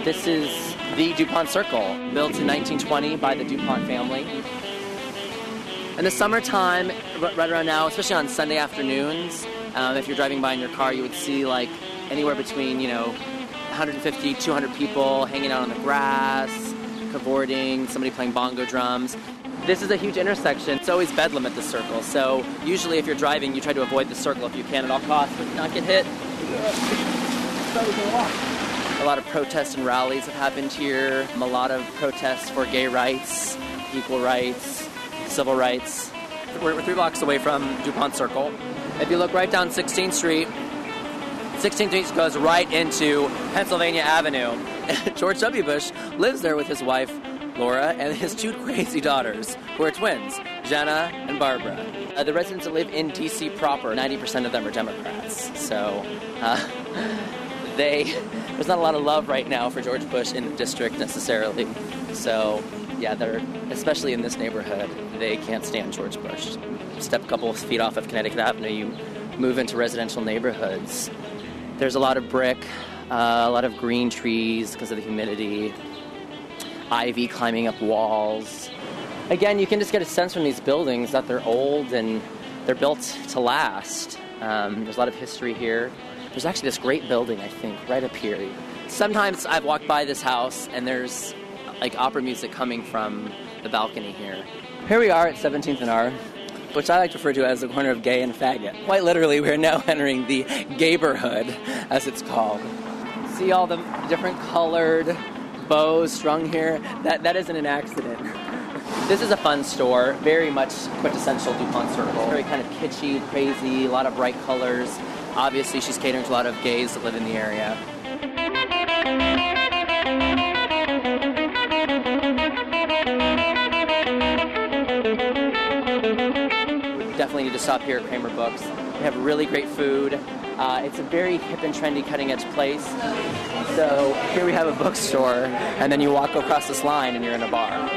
This is the DuPont Circle, built in 1920 by the DuPont family. In the summertime, right around now, especially on Sunday afternoons, if you're driving by in your car, you would see like anywhere between, 150, 200 people hanging out on the grass, cavorting, somebody playing bongo drums. This is a huge intersection. It's always bedlam at the circle, so usually if you're driving, you try to avoid the circle if you can at all costs, but not get hit. A lot of protests and rallies have happened here. A lot of protests for gay rights, equal rights, civil rights. We're 3 blocks away from DuPont Circle. If you look right down 16th Street, 16th Street goes right into Pennsylvania Avenue. George W. Bush lives there with his wife, Laura, and his 2 crazy daughters, who are twins, Jenna and Barbara. The residents that live in D.C. proper, 90% of them are Democrats. So there's not a lot of love right now for George Bush in the district necessarily. So yeah, especially in this neighborhood, they can't stand George Bush. Step a couple of feet off of Connecticut Avenue, you move into residential neighborhoods. There's a lot of brick, a lot of green trees because of the humidity, ivy climbing up walls. Again, you can just get a sense from these buildings that they're old and they're built to last. There's a lot of history here. There's actually this great building, I think, right up here. Sometimes I've walked by this house and there's like opera music coming from the balcony here. Here we are at 17th and R, which I like to refer to as the corner of gay and faggot. Quite literally, we're now entering the gayborhood, as it's called. See all the different colored bows strung here? That isn't an accident. This is a fun store, very much quintessential DuPont Circle. Very kind of kitschy, crazy, a lot of bright colors. Obviously, she's catering to a lot of gays that live in the area. Definitely need to stop here at Kramer Books. We have really great food. It's a very hip and trendy, cutting-edge place. So here we have a bookstore, and then you walk across this line and you're in a bar.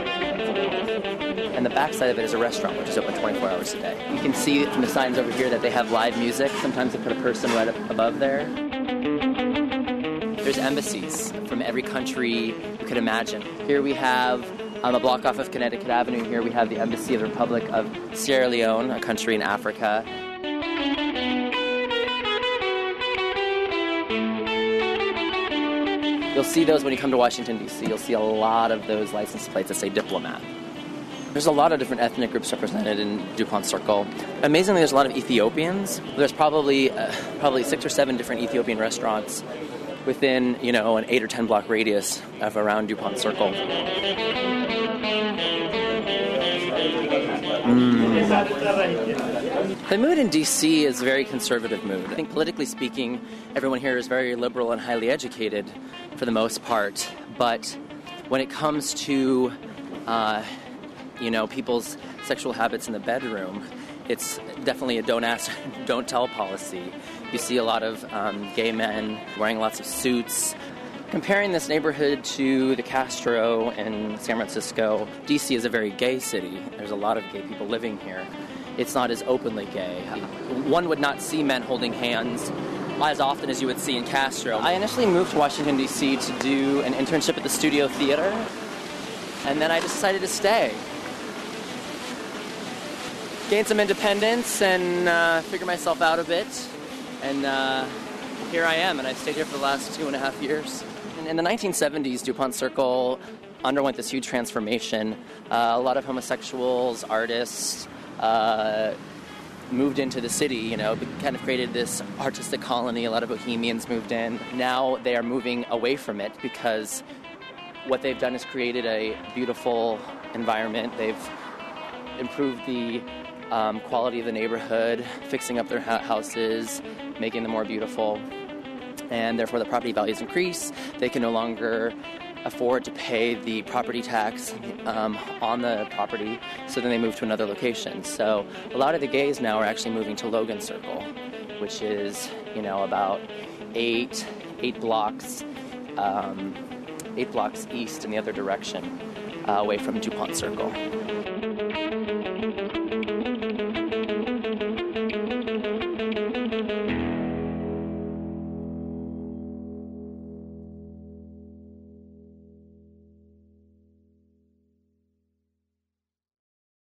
And the backside of it is a restaurant, which is open 24 hours a day. You can see from the signs over here that they have live music. Sometimes they put a person right up above there. There's embassies from every country you could imagine. Here we have a block off of Connecticut Avenue. Here we have the Embassy of the Republic of Sierra Leone, a country in Africa. You'll see those when you come to Washington, D.C. You'll see a lot of those license plates that say diplomat. There's a lot of different ethnic groups represented in DuPont Circle. Amazingly, there's a lot of Ethiopians. There's probably 6 or 7 different Ethiopian restaurants within, an 8 or 10 block radius of around DuPont Circle. The mood in D.C. is a very conservative mood. I think politically speaking, everyone here is very liberal and highly educated for the most part. But when it comes to, people's sexual habits in the bedroom, it's definitely a don't ask, don't tell policy. You see a lot of gay men wearing lots of suits. Comparing this neighborhood to the Castro in San Francisco, D.C. is a very gay city. There's a lot of gay people living here. It's not as openly gay. One would not see men holding hands as often as you would see in Castro. I initially moved to Washington, D.C. to do an internship at the Studio Theater, and then I decided to stay. Gain some independence and figure myself out a bit, and here I am, and I've stayed here for the last 2.5 years. In the 1970s, DuPont Circle underwent this huge transformation. A lot of homosexuals, artists, moved into the city, kind of created this artistic colony. A lot of bohemians moved in. Now they are moving away from it because what they've done is created a beautiful environment. They've improved the quality of the neighborhood, fixing up their houses, making them more beautiful. And therefore the property values increase. They can no longer afford to pay the property tax on the property, so then they move to another location. So a lot of the gays now are actually moving to Logan Circle, which is, about eight blocks east in the other direction, away from DuPont Circle.